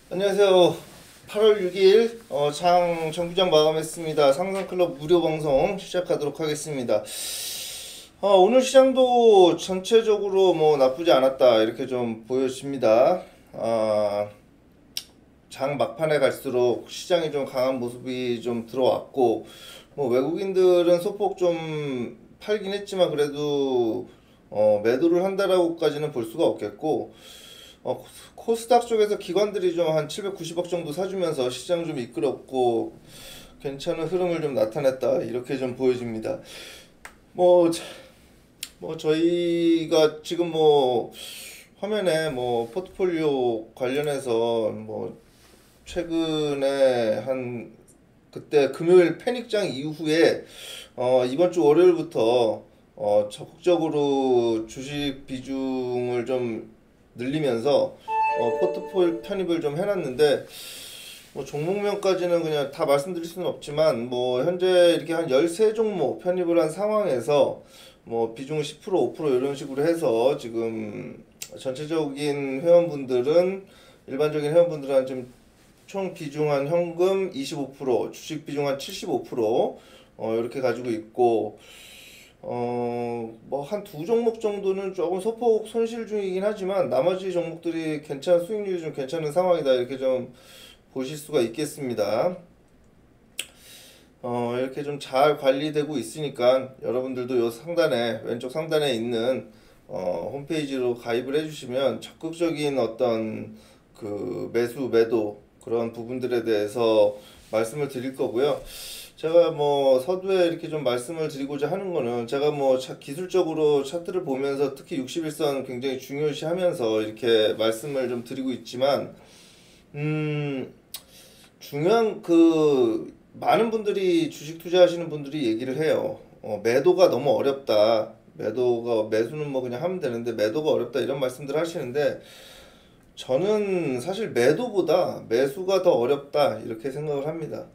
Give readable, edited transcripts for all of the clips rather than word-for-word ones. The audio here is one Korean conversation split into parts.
안녕하세요. 8월 6일 장 정규장 마감했습니다. 상상클럽 무료 방송 시작하도록 하겠습니다. 오늘 시장도 전체적으로 뭐 나쁘지 않았다 이렇게 좀 보여집니다. 장 막판에 갈수록 시장이 좀 강한 모습이 좀 들어왔고, 뭐 외국인들은 소폭 좀 팔긴 했지만 그래도 매도를 한다라고까지는 볼 수가 없겠고, 코스닥 쪽에서 기관들이 좀 한 790억 정도 사주면서 시장 좀 이끌었고 괜찮은 흐름을 좀 나타냈다 이렇게 좀 보여집니다. 뭐, 저희가 지금 뭐 화면에 뭐 포트폴리오 관련해서 뭐 최근에 한 그때 금요일 패닉장 이후에 이번 주 월요일부터 적극적으로 주식 비중을 좀 늘리면서 포트폴 편입을 좀 해놨는데 뭐 종목명까지는 그냥 다 말씀드릴 수는 없지만 뭐 현재 이렇게 한 13종목 편입을 한 상황에서 뭐 비중 10% 5% 이런 식으로 해서 지금 전체적인 회원분들은 일반적인 회원분들은 지금 총 비중 한 현금 25% 주식 비중 한 75% 이렇게 가지고 있고 뭐 한 두 종목 정도는 조금 소폭 손실 중이긴 하지만 나머지 종목들이 괜찮은 수익률이 좀 괜찮은 상황이다 이렇게 좀 보실 수가 있겠습니다. 이렇게 좀 잘 관리되고 있으니까 여러분들도 요 상단에 왼쪽 상단에 있는 홈페이지로 가입을 해주시면 적극적인 어떤 그 매수 매도 그런 부분들에 대해서 말씀을 드릴 거고요. 제가 뭐 서두에 이렇게 좀 말씀을 드리고자 하는 거는 제가 뭐 기술적으로 차트를 보면서 특히 61선 굉장히 중요시 하면서 이렇게 말씀을 좀 드리고 있지만 음 중요한 그 많은 분들이 주식 투자하시는 분들이 얘기를 해요. 매도가 너무 어렵다. 매수는 뭐 그냥 하면 되는데 매도가 어렵다 이런 말씀들 하시는데 저는 사실 매도보다 매수가 더 어렵다 이렇게 생각을 합니다.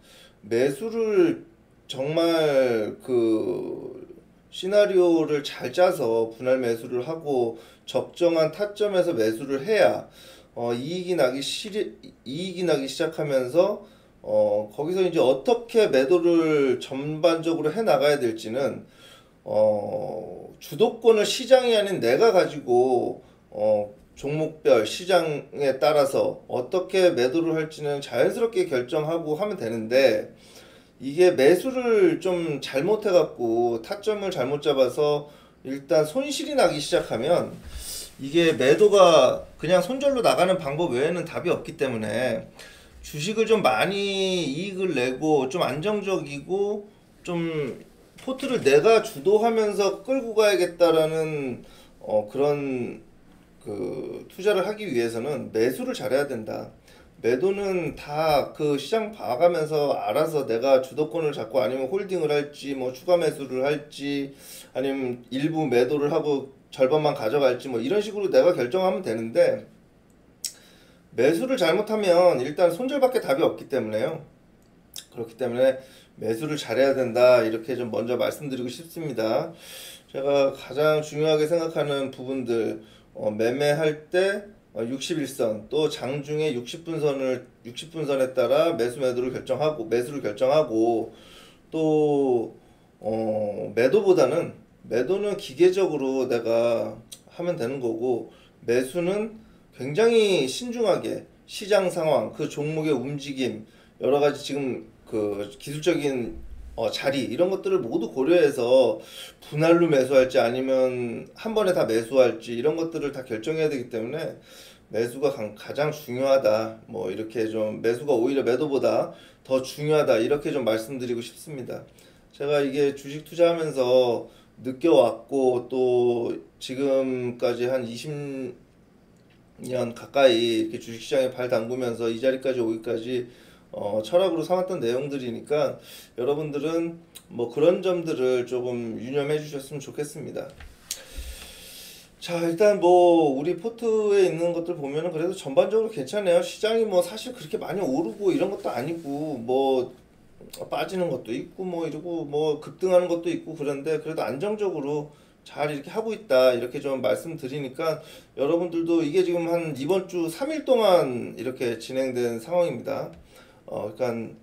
매수를 정말 그 시나리오를 잘 짜서 분할 매수를 하고 적정한 타점에서 매수를 해야 이익이 나기 시작하면서 거기서 이제 어떻게 매도를 전반적으로 해 나가야 될지는 주도권을 시장이 아닌 내가 가지고 종목별 시장에 따라서 어떻게 매도를 할지는 자연스럽게 결정하고 하면 되는데 이게 매수를 좀 잘못해갖고 타점을 잘못 잡아서 일단 손실이 나기 시작하면 이게 매도가 그냥 손절로 나가는 방법 외에는 답이 없기 때문에 주식을 좀 많이 이익을 내고 좀 안정적이고 좀 포트를 내가 주도하면서 끌고 가야겠다라는 그런 그 투자를 하기 위해서는 매수를 잘해야 된다. 매도는 다 그 시장 봐가면서 알아서 내가 주도권을 잡고 아니면 홀딩을 할지 뭐 추가 매수를 할지 아니면 일부 매도를 하고 절반만 가져갈지 뭐 이런 식으로 내가 결정하면 되는데 매수를 잘못하면 일단 손절밖에 답이 없기 때문에요. 그렇기 때문에 매수를 잘해야 된다 이렇게 좀 먼저 말씀드리고 싶습니다. 제가 가장 중요하게 생각하는 부분들 매매할 때 61선 또 장중에 60분선에 따라 매수를 결정하고 또 매도는 기계적으로 내가 하면 되는 거고 매수는 굉장히 신중하게 시장 상황, 그 종목의 움직임, 여러 가지 지금 그 기술적인 자리 이런 것들을 모두 고려해서 분할로 매수할지 아니면 한 번에 다 매수할지 이런 것들을 다 결정해야 되기 때문에 매수가 가장 중요하다. 뭐 이렇게 좀 매수가 오히려 매도보다 더 중요하다. 이렇게 좀 말씀드리고 싶습니다. 제가 이게 주식 투자하면서 느껴왔고 또 지금까지 한 20년 가까이 이렇게 주식시장에 발 담그면서 이 자리까지 오기까지 철학으로 삼았던 내용들이니까 여러분들은 뭐 그런 점들을 조금 유념해 주셨으면 좋겠습니다. 자, 일단 뭐 우리 포트에 있는 것들 보면은 그래도 전반적으로 괜찮아요. 시장이 뭐 사실 그렇게 많이 오르고 이런 것도 아니고 뭐 빠지는 것도 있고 뭐 이러고 뭐 급등하는 것도 있고 그런데 그래도 안정적으로 잘 이렇게 하고 있다 이렇게 좀 말씀드리니까 여러분들도 이게 지금 한 이번 주 3일 동안 이렇게 진행된 상황입니다. 그러니까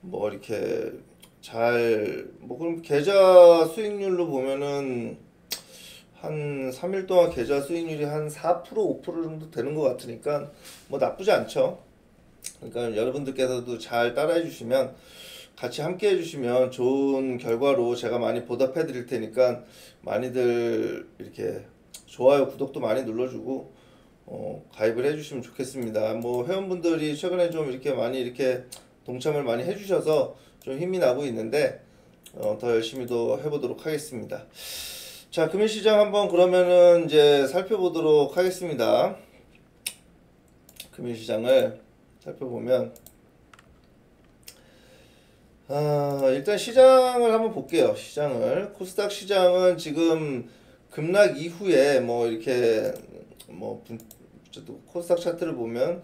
뭐 이렇게 잘 뭐 그럼 계좌 수익률로 보면은 한 3일 동안 계좌 수익률이 한 4% 5% 정도 되는 것 같으니까 뭐 나쁘지 않죠. 그러니까 여러분들께서도 잘 따라해 주시면 같이 함께 해주시면 좋은 결과로 제가 많이 보답해 드릴 테니까 많이들 이렇게 좋아요, 구독도 많이 눌러주고 가입을 해주시면 좋겠습니다. 뭐 회원분들이 최근에 좀 이렇게 많이 이렇게 동참을 많이 해주셔서 좀 힘이 나고 있는데 더 열심히 또 해보도록 하겠습니다. 자, 금융시장 한번 그러면은 이제 살펴보도록 하겠습니다. 금융시장을 살펴보면 일단 시장을 한번 볼게요. 시장을 코스닥 시장은 지금 급락 이후에 뭐 이렇게 뭐 코스닥 차트를 보면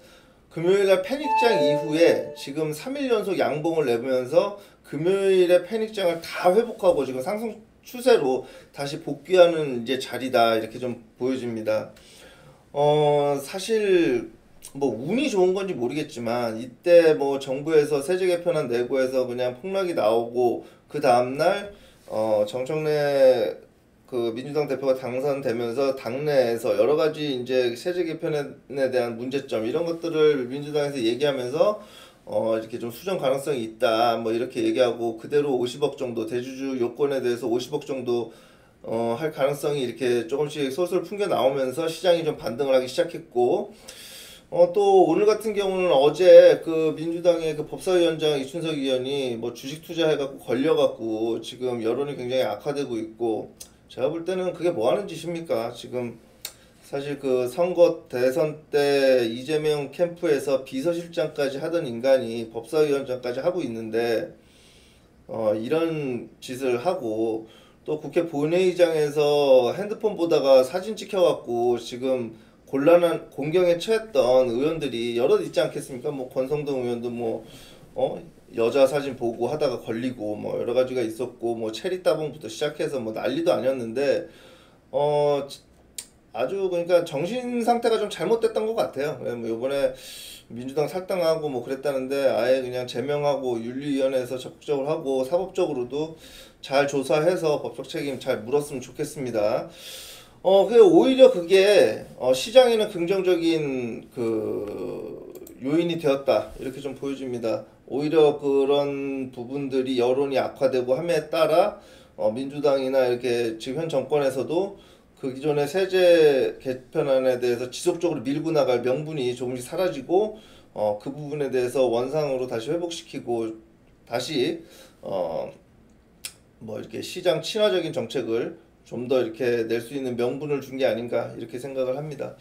금요일날 패닉장 이후에 지금 3일 연속 양봉을 내면서 금요일에 패닉장을 다 회복하고 지금 상승 추세로 다시 복귀하는 이제 자리다 이렇게 좀 보여집니다. 사실 뭐 운이 좋은 건지 모르겠지만 이때 뭐 정부에서 세제 개편안 내고해서 그냥 폭락이 나오고 그 다음날 정청래 그 민주당 대표가 당선되면서 당내에서 여러 가지 이제 세제 개편에 대한 문제점 이런 것들을 민주당에서 얘기하면서 이렇게 좀 수정 가능성이 있다 뭐 이렇게 얘기하고 그대로 50억 정도 대주주 요건에 대해서 50억 정도 할 가능성이 이렇게 조금씩 솔솔 풍겨 나오면서 시장이 좀 반등을 하기 시작했고 또 오늘 같은 경우는 어제 그 민주당의 그 법사위원장 이춘석 의원이 뭐 주식 투자해갖고 걸려갖고 지금 여론이 굉장히 악화되고 있고 제가 볼 때는 그게 뭐 하는 짓입니까? 지금 사실 그 선거 대선 때 이재명 캠프에서 비서실장까지 하던 인간이 법사위원장까지 하고 있는데 이런 짓을 하고 또 국회 본회의장에서 핸드폰 보다가 사진 찍혀갖고 지금 곤란한 공경에 처했던 의원들이 여럿 있지 않겠습니까? 뭐 권성동 의원도 뭐 여자 사진 보고 하다가 걸리고 뭐 여러 가지가 있었고 뭐 체리 따봉부터 시작해서 뭐 난리도 아니었는데 아주 그러니까 정신 상태가 좀 잘못됐던 것 같아요. 뭐 이번에 민주당 탈당하고 뭐 그랬다는데 아예 그냥 제명하고 윤리위원회에서 적극적으로 하고 사법적으로도 잘 조사해서 법적 책임 잘 물었으면 좋겠습니다. 그 오히려 그게 시장에는 긍정적인 그 요인이 되었다 이렇게 좀 보여집니다. 오히려 그런 부분들이 여론이 악화되고 함에 따라 민주당이나 이렇게 지금 현 정권에서도 그 기존의 세제 개편안에 대해서 지속적으로 밀고 나갈 명분이 조금씩 사라지고 그 부분에 대해서 원상으로 다시 회복시키고 다시 뭐 이렇게 시장 친화적인 정책을 좀 더 이렇게 낼 수 있는 명분을 준 게 아닌가 이렇게 생각을 합니다.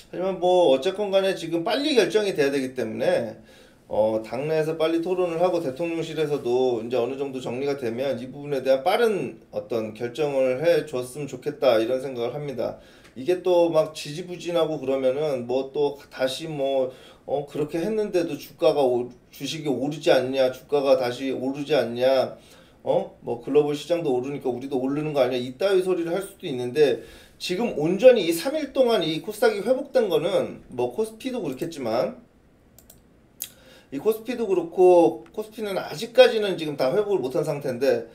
하지만 뭐 어쨌건 간에 지금 빨리 결정이 돼야 되기 때문에 당내에서 빨리 토론을 하고 대통령실에서도 이제 어느 정도 정리가 되면 이 부분에 대한 빠른 어떤 결정을 해 줬으면 좋겠다 이런 생각을 합니다. 이게 또 막 지지부진하고 그러면은 뭐 또 다시 뭐 그렇게 했는데도 주식이 오르지 않냐 주가가 다시 오르지 않냐 뭐 글로벌 시장도 오르니까 우리도 오르는 거 아니야 이따위 소리를 할 수도 있는데 지금 온전히 이 3일 동안 이 코스닥이 회복된 거는 뭐 코스피도 그렇겠지만 이 코스피도 그렇고 코스피는 아직까지는 지금 다 회복을 못한 상태인데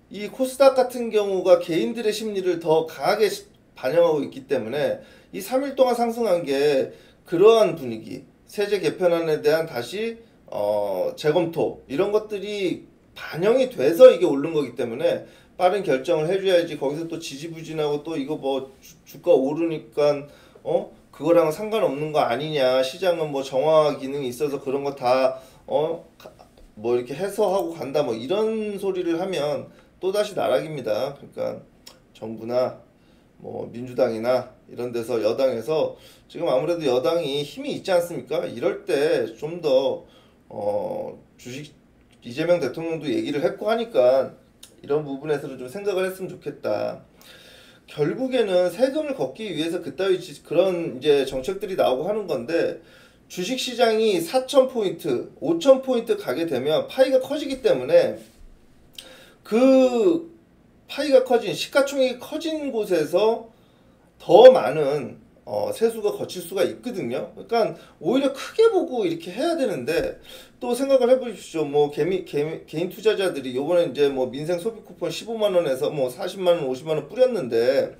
이 코스닥 같은 경우가 개인들의 심리를 더 강하게 반영하고 있기 때문에 이 3일 동안 상승한 게 그러한 분위기 세제 개편안에 대한 다시 재검토 이런 것들이 반영이 돼서 이게 오른 거기 때문에 빠른 결정을 해줘야지 거기서 또 지지부진하고 또 이거 뭐 주가 오르니까 그거랑은 상관없는 거 아니냐 시장은 뭐 정화 기능이 있어서 그런 거 다 뭐 이렇게 해소하고 간다 뭐 이런 소리를 하면 또다시 나락입니다. 그러니까 정부나 뭐 민주당이나 이런 데서 여당에서 지금 아무래도 여당이 힘이 있지 않습니까? 이럴 때 좀 더 주식 이재명 대통령도 얘기를 했고 하니까 이런 부분에서는 좀 생각을 했으면 좋겠다. 결국에는 세금을 걷기 위해서 그따위 그런 이제 정책들이 나오고 하는 건데 주식 시장이 4,000포인트, 5,000포인트 가게 되면 파이가 커지기 때문에 그 파이가 커진 시가총액이 커진 곳에서 더 많은 세수가 거칠 수가 있거든요. 그러니까 오히려 크게 보고 이렇게 해야 되는데 또 생각을 해보십시오. 뭐 개인 투자자들이 요번에 이제 뭐 민생 소비 쿠폰 15만 원에서 뭐 40만 원, 50만 원 뿌렸는데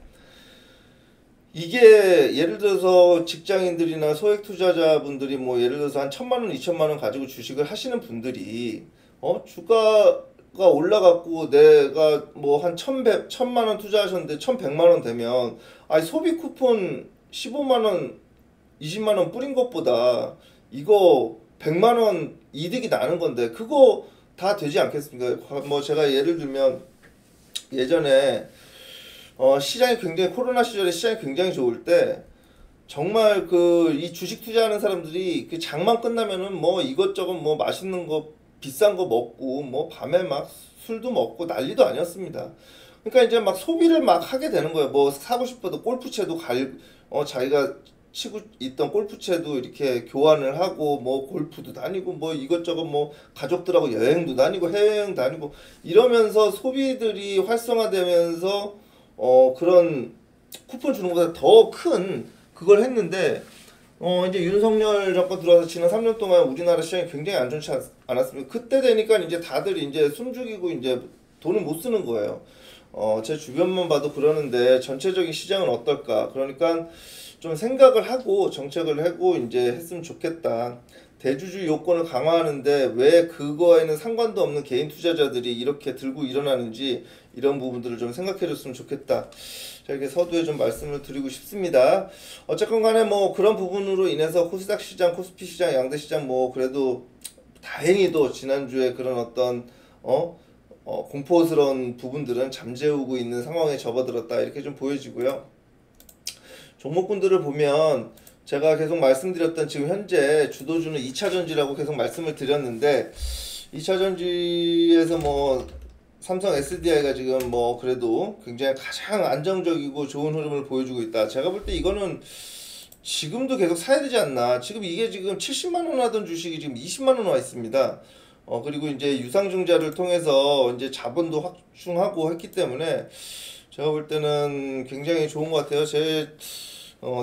이게 예를 들어서 직장인들이나 소액 투자자분들이 뭐 예를 들어서 한 1,000만 원, 2,000만 원 가지고 주식을 하시는 분들이 주가가 올라갔고 내가 뭐 한 1,100만 원 투자하셨는데 1,100만 원 되면 아니 소비 쿠폰 15만 원, 20만 원 뿌린 것보다 이거 100만 원 이득이 나는 건데 그거 다 되지 않겠습니까? 뭐 제가 예를 들면 예전에 시장이 굉장히 코로나 시절에 시장이 굉장히 좋을 때 정말 그 이 주식 투자하는 사람들이 그 장만 끝나면은 뭐 이것저것 뭐 맛있는 거 비싼 거 먹고 뭐 밤에 막 술도 먹고 난리도 아니었습니다. 그러니까 이제 막 소비를 막 하게 되는 거예요. 뭐 사고 싶어도 골프채도 자기가 치고 있던 골프채도 이렇게 교환을 하고 뭐 골프도 다니고 뭐 이것저것 뭐 가족들하고 여행도 다니고 해외여행 다니고 이러면서 소비들이 활성화되면서 그런 쿠폰 주는 것보다 더 큰 그걸 했는데 이제 윤석열 정권 들어와서 지난 3년 동안 우리나라 시장이 굉장히 안 좋지 않았습니까? 그때 되니까 이제 다들 이제 숨죽이고 이제 돈을 못 쓰는 거예요. 제 주변만 봐도 그러는데 전체적인 시장은 어떨까? 그러니까 좀 생각을 하고 정책을 하고 이제 했으면 좋겠다. 대주주 요건을 강화하는데 왜 그거에는 상관도 없는 개인 투자자들이 이렇게 들고 일어나는지 이런 부분들을 좀 생각해 줬으면 좋겠다. 자, 이렇게 서두에 좀 말씀을 드리고 싶습니다. 어쨌건 간에 뭐 그런 부분으로 인해서 코스닥 시장, 코스피 시장, 양대 시장 뭐 그래도 다행히도 지난주에 그런 어떤 공포스러운 부분들은 잠재우고 있는 상황에 접어들었다 이렇게 좀 보여지고요. 종목군들을 보면 제가 계속 말씀드렸던 지금 현재 주도주는 2차전지라고 계속 말씀을 드렸는데 2차전지에서 뭐 삼성 SDI가 지금 뭐 그래도 굉장히 가장 안정적이고 좋은 흐름을 보여주고 있다. 제가 볼 때 이거는 지금도 계속 사야 되지 않나. 지금 이게 지금 70만 원 하던 주식이 지금 20만 원 와 있습니다. 그리고 이제 유상증자를 통해서 이제 자본도 확충하고 했기 때문에 제가 볼 때는 굉장히 좋은 것 같아요. 제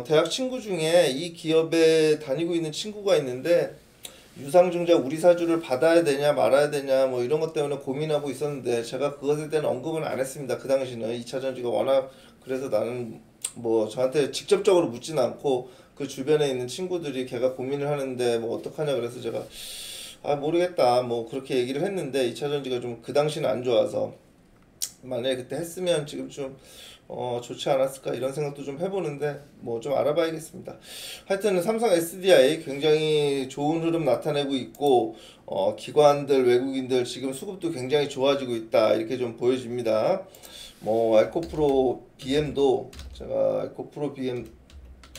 대학 친구 중에 이 기업에 다니고 있는 친구가 있는데 유상증자 우리 사주를 받아야 되냐 말아야 되냐 뭐 이런 것 때문에 고민하고 있었는데 제가 그것에 대한 언급은 안 했습니다. 그 당시는 2차전지가 워낙 그래서 나는 뭐 저한테 직접적으로 묻진 않고 그 주변에 있는 친구들이 걔가 고민을 하는데 뭐 어떡하냐 그래서 제가 모르겠다 뭐 그렇게 얘기를 했는데 2차전지가 좀 그 당시는 안 좋아서 만약에 그때 했으면 지금 좀 좋지 않았을까 이런 생각도 좀 해보는데 뭐 좀 알아봐야겠습니다. 하여튼 삼성 SDI 굉장히 좋은 흐름 나타내고 있고 기관들 외국인들 지금 수급도 굉장히 좋아지고 있다 이렇게 좀 보여집니다. 뭐 에코프로 BM도 제가 에코프로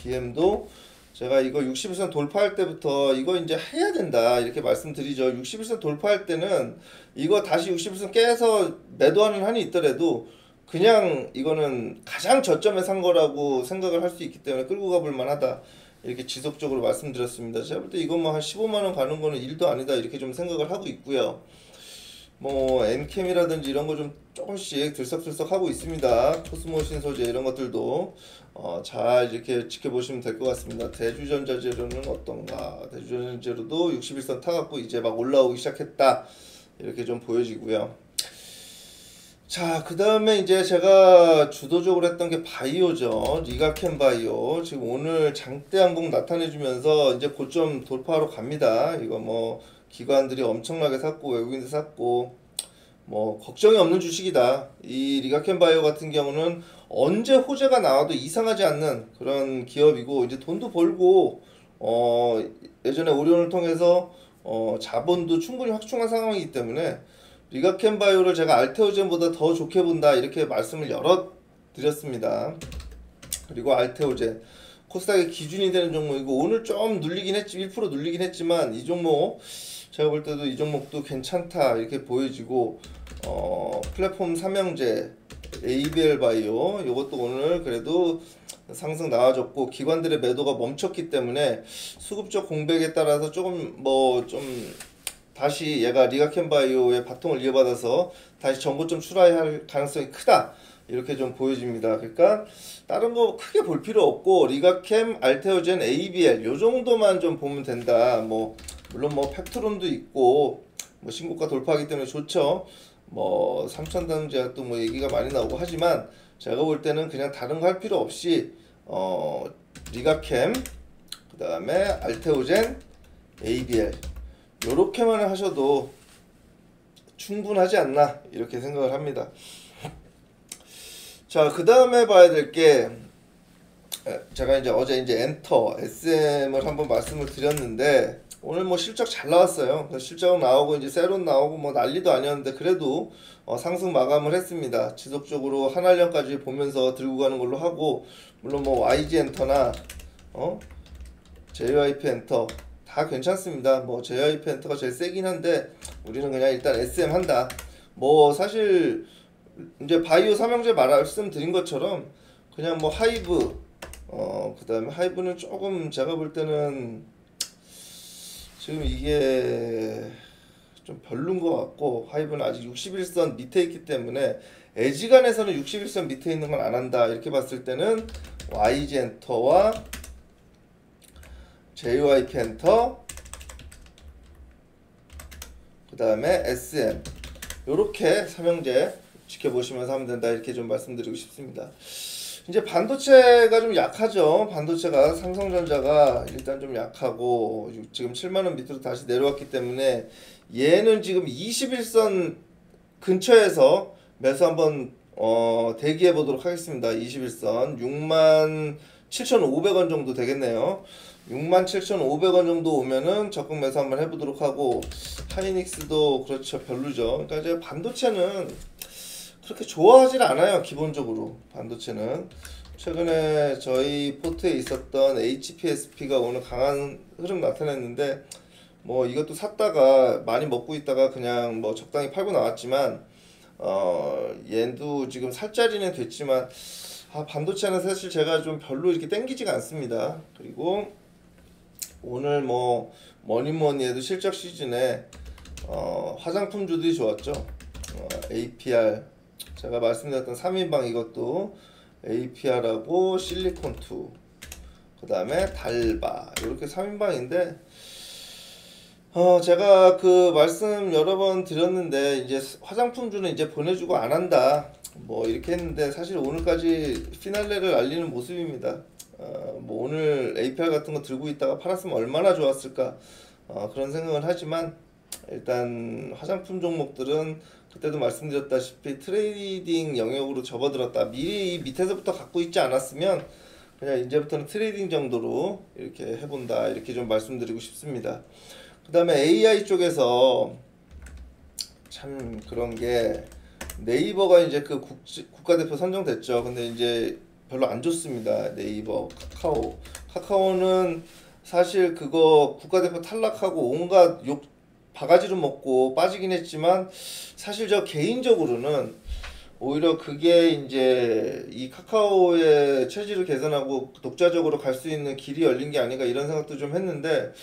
BM도 제가 이거 60일선 돌파할 때부터 이거 이제 해야 된다 이렇게 말씀드리죠. 60일선 돌파할 때는 이거 다시 60일선 깨서 매도하는 한이 있더라도 그냥 이거는 가장 저점에 산 거라고 생각을 할 수 있기 때문에 끌고 가볼 만하다 이렇게 지속적으로 말씀드렸습니다. 제가 볼 때 이거 뭐 한 15만 원 가는 거는 일도 아니다 이렇게 좀 생각을 하고 있고요. 뭐 엔캠이라든지 이런 거 좀 조금씩 들썩들썩 하고 있습니다. 코스모신 소재 이런 것들도 잘 이렇게 지켜보시면 될 것 같습니다. 대주전자재료는 어떤가? 대주전자재료도 61선 타갖고 이제 막 올라오기 시작했다 이렇게 좀 보여지고요. 자, 그 다음에 이제 제가 주도적으로 했던 게 바이오죠. 리가켄 바이오. 지금 오늘 장대 항복 나타내주면서 이제 고점 돌파하러 갑니다. 이거 뭐 기관들이 엄청나게 샀고 외국인들 샀고 뭐 걱정이 없는 주식이다. 이 리가켄 바이오 같은 경우는 언제 호재가 나와도 이상하지 않는 그런 기업이고 이제 돈도 벌고 예전에 오리온을 통해서 자본도 충분히 확충한 상황이기 때문에 리가켄 바이오를 제가 알테오젠보다 더 좋게 본다 이렇게 말씀을 여러 드렸습니다. 그리고 알테오젠 코스닥의 기준이 되는 종목이고 오늘 좀 눌리긴 했지 1% 눌리긴 했지만 이 종목 제가 볼 때도 이 종목도 괜찮다 이렇게 보여지고 플랫폼 삼형제 ABL 바이오 이것도 오늘 그래도 상승 나와줬고 기관들의 매도가 멈췄기 때문에 수급적 공백에 따라서 조금 뭐 좀 다시 얘가 리가켄바이오의 바통을 이어받아서 다시 전고점 출하할 가능성이 크다. 이렇게 좀 보여집니다. 그러니까 다른 거 크게 볼 필요 없고 리가캠, 알테오젠, ABL 요 정도만 좀 보면 된다. 뭐 물론 뭐 팩트론도 있고 뭐 신고가 돌파하기 때문에 좋죠. 뭐 삼천당 제약도 뭐 얘기가 많이 나오고 하지만 제가 볼 때는 그냥 다른 거 할 필요 없이 리가캠, 그 다음에 알테오젠, ABL 요렇게만 하셔도 충분하지 않나 이렇게 생각을 합니다. 자, 그 다음에 봐야 될 게 제가 이제 어제 이제 엔터 SM을 한번 말씀을 드렸는데 오늘 뭐 실적 잘 나왔어요. 실적 나오고 이제 세론 나오고 뭐 난리도 아니었는데 그래도 상승 마감을 했습니다. 지속적으로 한알령까지 보면서 들고 가는 걸로 하고 물론 뭐 YG 엔터나 JYP 엔터 다 괜찮습니다. 뭐 JYP 엔터가 제일 세긴 한데 우리는 그냥 일단 SM 한다. 뭐 사실 이제 바이오 삼형제 말씀드린 것처럼 그냥 뭐 하이브 그 다음에 하이브는 조금 제가 볼 때는 지금 이게 좀 별론 것 같고 하이브는 아직 61선 밑에 있기 때문에 에지간에서는 61선 밑에 있는 건 안 한다 이렇게 봤을 때는 YG 엔터와 JYP 엔터 그 다음에 SM 요렇게 삼형제 지켜보시면서 하면 된다 이렇게 좀 말씀드리고 싶습니다. 이제 반도체가 좀 약하죠. 반도체가 삼성전자가 일단 좀 약하고 지금 7만원 밑으로 다시 내려왔기 때문에 얘는 지금 21선 근처에서 매수 한번 대기해 보도록 하겠습니다. 21선 67,500원 정도 되겠네요. 67,500원 정도 오면은 적극 매수 한번 해보도록 하고 하이닉스도 그렇죠 별로죠. 그러니까 이제 반도체는 그렇게 좋아하진 않아요. 기본적으로 반도체는 최근에 저희 포트에 있었던 HPSP가 오늘 강한 흐름 나타냈는데 뭐 이것도 샀다가 많이 먹고 있다가 그냥 뭐 적당히 팔고 나왔지만 얘도 지금 살 자리는 됐지만 반도체는 사실 제가 좀 별로 이렇게 땡기지가 않습니다. 그리고 오늘 뭐 뭐니뭐니 해도 실적 시즌에 화장품주들이 좋았죠. APR 제가 말씀드렸던 3인방 이것도 APR하고 실리콘2 그 다음에 달바 이렇게 3인방인데 제가 그 말씀 여러 번 드렸는데 이제 화장품주는 이제 보내주고 안 한다 뭐 이렇게 했는데 사실 오늘까지 피날레를 알리는 모습입니다. 뭐 오늘 APR 같은 거 들고 있다가 팔았으면 얼마나 좋았을까 그런 생각을 하지만 일단 화장품 종목들은 그때도 말씀드렸다시피 트레이딩 영역으로 접어들었다. 미리 밑에서부터 갖고 있지 않았으면 그냥 이제부터는 트레이딩 정도로 이렇게 해본다 이렇게 좀 말씀드리고 싶습니다. 그 다음에 AI 쪽에서 참 그런 게 네이버가 이제 그 국가대표 선정됐죠. 근데 이제 별로 안 좋습니다. 네이버, 카카오는 사실 그거 국가대표 탈락하고 온갖 욕 바가지로 먹고 빠지긴 했지만 사실 저 개인적으로는 오히려 그게 이제 이 카카오의 체질을 개선하고 독자적으로 갈 수 있는 길이 열린 게 아닌가 이런 생각도 좀 했는데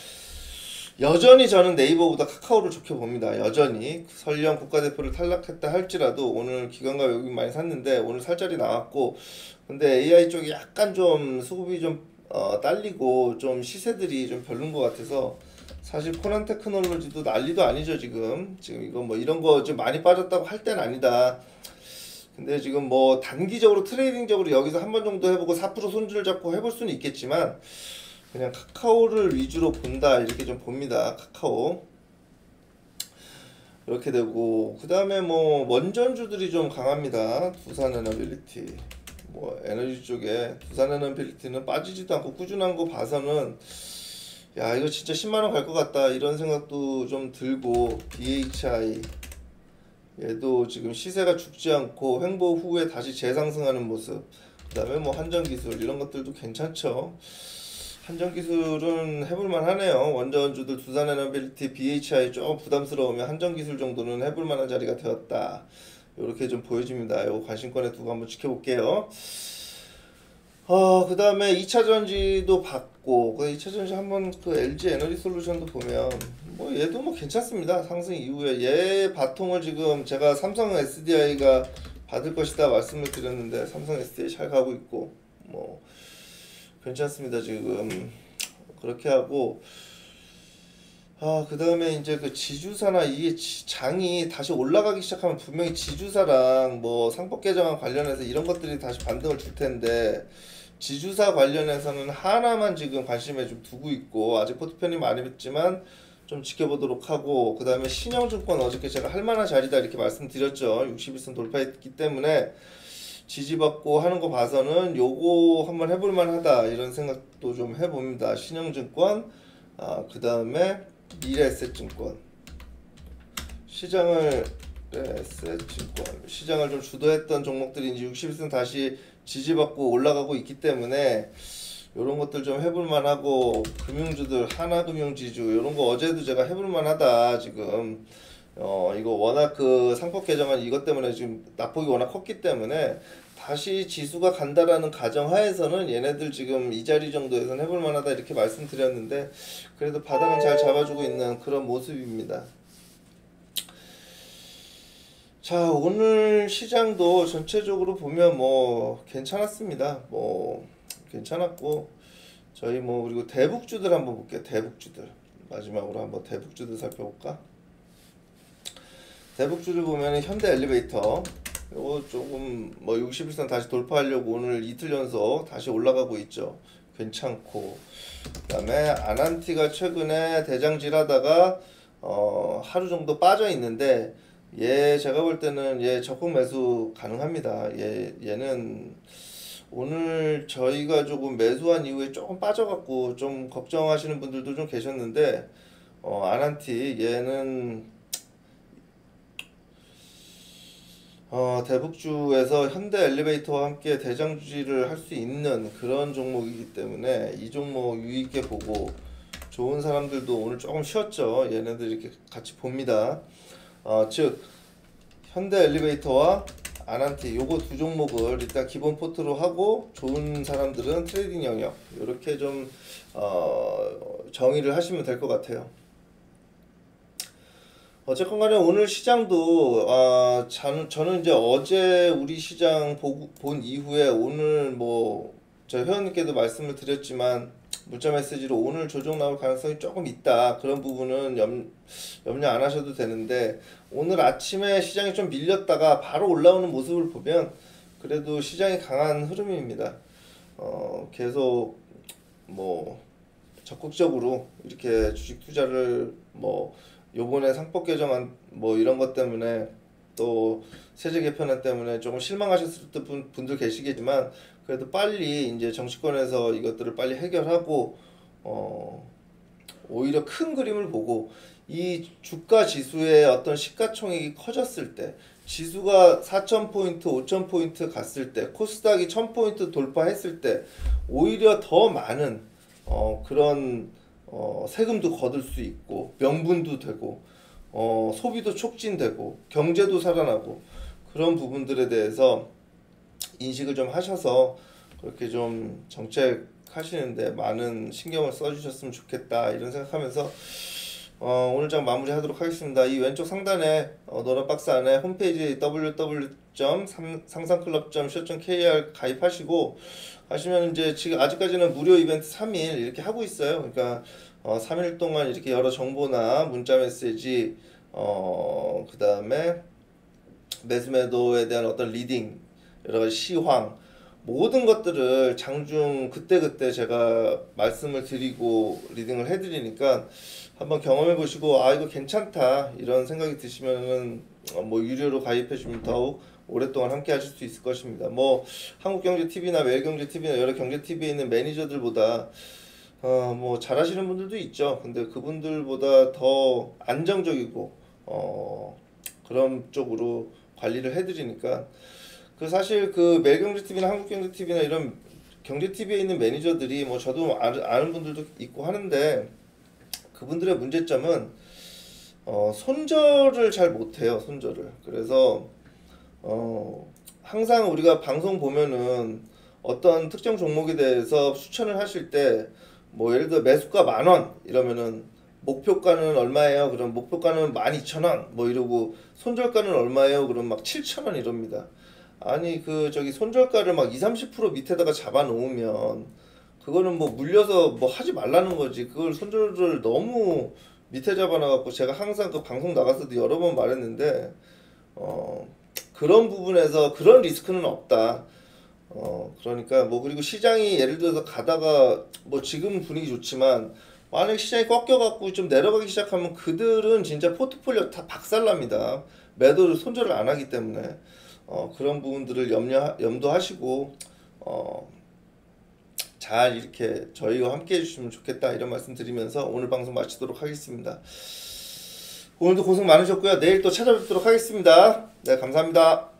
여전히 저는 네이버보다 카카오를 좋게 봅니다. 여전히 설령 국가대표를 탈락했다 할지라도 오늘 기관과 외국인 많이 샀는데 오늘 살 자리 나왔고 근데 AI 쪽이 약간 좀 수급이 좀 딸리고 좀 시세들이 좀 별론 것 같아서 사실 코난 테크놀로지도 난리도 아니죠. 지금 이거 뭐 이런 거 좀 많이 빠졌다고 할 때는 아니다. 근데 지금 뭐 단기적으로 트레이딩적으로 여기서 한 번 정도 해보고 4% 손절 잡고 해볼 수는 있겠지만 그냥 카카오를 위주로 본다 이렇게 좀 봅니다. 카카오 이렇게 되고 그 다음에 뭐 원전주들이 좀 강합니다. 두산에너빌리티 뭐 에너지 쪽에 두산에너빌리티는 빠지지도 않고 꾸준한 거 봐서는 야 이거 진짜 10만원 갈 것 같다 이런 생각도 좀 들고 BHI 얘도 지금 시세가 죽지 않고 횡보 후에 다시 재상승하는 모습 그 다음에 뭐 한전기술 이런 것들도 괜찮죠. 한전기술은 해볼만 하네요. 원전주들 두산에너빌리티 BHI 조금 부담스러우면 한전기술 정도는 해볼만한 자리가 되었다 이렇게 좀 보여집니다. 요 관심권에 두고 한번 지켜볼게요. 그 다음에 2차전지도 있고, 그 2차 전지 한번 그 LG 에너지 솔루션도 보면 뭐 얘도 뭐 괜찮습니다. 상승 이후에 얘 바통을 지금 제가 삼성 SDI가 받을 것이다 말씀을 드렸는데 삼성 SDI 잘 가고 있고 뭐 괜찮습니다. 지금 그렇게 하고 그 다음에 이제 그 지주사나 이게 장이 다시 올라가기 시작하면 분명히 지주사랑 뭐 상법 개정안 관련해서 이런 것들이 다시 반등을 줄 텐데 지주사 관련해서는 하나만 지금 관심에 좀 두고 있고 아직 포트폰이 많이 있지만 좀 지켜보도록 하고 그 다음에 신영증권 어저께 제가 할만한 자리다 이렇게 말씀드렸죠. 61선 돌파했기 때문에 지지받고 하는 거 봐서는 요거 한번 해볼 만하다 이런 생각도 좀 해봅니다. 신영증권 그 다음에 미래에셋증권 시장을 시장을 좀 주도했던 종목들이 이제 61선 다시 지지받고 올라가고 있기 때문에 요런 것들 좀 해볼 만하고 금융주들 하나금융지주 요런 거 어제도 제가 해볼 만하다 지금 이거 워낙 그 상법 개정안 이것 때문에 지금 낙폭이 워낙 컸기 때문에 다시 지수가 간다라는 가정하에서는 얘네들 지금 이 자리 정도에서는 해볼 만하다 이렇게 말씀드렸는데 그래도 바닥은 잘 잡아주고 있는 그런 모습입니다. 자, 오늘 시장도 전체적으로 보면 뭐 괜찮았습니다. 뭐 괜찮았고 저희 뭐 그리고 대북주들 한번 볼게요. 대북주들 마지막으로 한번 대북주들 살펴볼까? 대북주들 보면 현대 엘리베이터 요거 조금 뭐 61선 다시 돌파하려고 오늘 이틀 연속 다시 올라가고 있죠. 괜찮고 그 다음에 아난티가 최근에 대장질 하다가 하루 정도 빠져 있는데 얘 제가 볼 때는 얘 적극 매수 가능합니다. 얘는 오늘 저희가 조금 매수한 이후에 조금 빠져갖고 좀 걱정하시는 분들도 좀 계셨는데 아난티 얘는 대북주에서 현대 엘리베이터와 함께 대장주지를 할 수 있는 그런 종목이기 때문에 이 종목 유의있게 보고 좋은 사람들도 오늘 조금 쉬었죠. 얘네들 이렇게 같이 봅니다. 즉 현대 엘리베이터와 아난티 요거 두 종목을 일단 기본 포트로 하고 좋은 사람들은 트레이딩 영역 이렇게 좀 정의를 하시면 될 것 같아요. 어쨌건 간에 오늘 시장도 저는 이제 어제 우리 시장 본 이후에 오늘 뭐 저 회원님께도 말씀을 드렸지만 문자 메시지로 오늘 조정 나올 가능성이 조금 있다 그런 부분은 염려 안 하셔도 되는데 오늘 아침에 시장이 좀 밀렸다가 바로 올라오는 모습을 보면 그래도 시장이 강한 흐름입니다. 계속 뭐 적극적으로 이렇게 주식 투자를 뭐 요번에 상법 개정안 뭐 이런 것 때문에 또 세제 개편안 때문에 조금 실망하셨을 분들 계시겠지만 그래도 빨리 이제 정치권에서 이것들을 빨리 해결하고 오히려 큰 그림을 보고 이 주가 지수의 어떤 시가총액이 커졌을 때 지수가 4,000포인트, 5,000포인트 갔을 때 코스닥이 1,000포인트 돌파했을 때 오히려 더 많은 그런 세금도 거둘 수 있고 명분도 되고 소비도 촉진되고 경제도 살아나고 그런 부분들에 대해서 인식을 좀 하셔서 그렇게 좀 정책 하시는데 많은 신경을 써주셨으면 좋겠다 이런 생각하면서 오늘 장 마무리하도록 하겠습니다. 이 왼쪽 상단에 노란 박스 안에 홈페이지 www.상상클럽.co.kr 가입하시고 하시면 이제 지금 아직까지는 무료 이벤트 3일 이렇게 하고 있어요. 그러니까 3일 동안 이렇게 여러 정보나 문자 메시지 그 다음에 매수매도에 대한 어떤 리딩 여러 가지 시황 모든 것들을 장중 그때그때 제가 말씀을 드리고 리딩을 해드리니까 한번 경험해 보시고 이거 괜찮다 이런 생각이 드시면은 뭐 유료로 가입해 주면 더욱 오랫동안 함께 하실 수 있을 것입니다. 뭐 한국경제TV나 매일경제TV나 여러 경제TV에 있는 매니저들보다 뭐 잘하시는 분들도 있죠. 근데 그분들보다 더 안정적이고 그런 쪽으로 관리를 해드리니까 그 사실 그 매일경제TV나 한국경제TV나 이런 경제TV에 있는 매니저들이 뭐 저도 아는 분들도 있고 하는데 그분들의 문제점은 손절을 잘 못해요. 손절을. 그래서 항상 우리가 방송 보면은 어떤 특정 종목에 대해서 추천을 하실 때 뭐 예를 들어 매수가 10,000원 이러면은 목표가는 얼마예요? 그럼 목표가는 12,000원 뭐 이러고 손절가는 얼마예요? 그럼 막 7,000원 이럽니다. 아니 그 저기 손절가를 막 2, 30% 밑에다가 잡아 놓으면 그거는 뭐 물려서 뭐 하지 말라는 거지. 그걸 손절을 너무 밑에 잡아놔갖고 제가 항상 그 방송 나가서도 여러 번 말했는데 어 그런 부분에서 그런 리스크는 없다. 그러니까 뭐 그리고 시장이 예를 들어서 가다가 뭐 지금 분위기 좋지만 만약 시장이 꺾여갖고 좀 내려가기 시작하면 그들은 진짜 포트폴리오 다 박살납니다. 매도를 손절을 안 하기 때문에 그런 부분들을 염두하시고 어, 잘 이렇게 저희와 함께 해주시면 좋겠다 이런 말씀 드리면서 오늘 방송 마치도록 하겠습니다. 오늘도 고생 많으셨고요. 내일 또 찾아뵙도록 하겠습니다. 네, 감사합니다.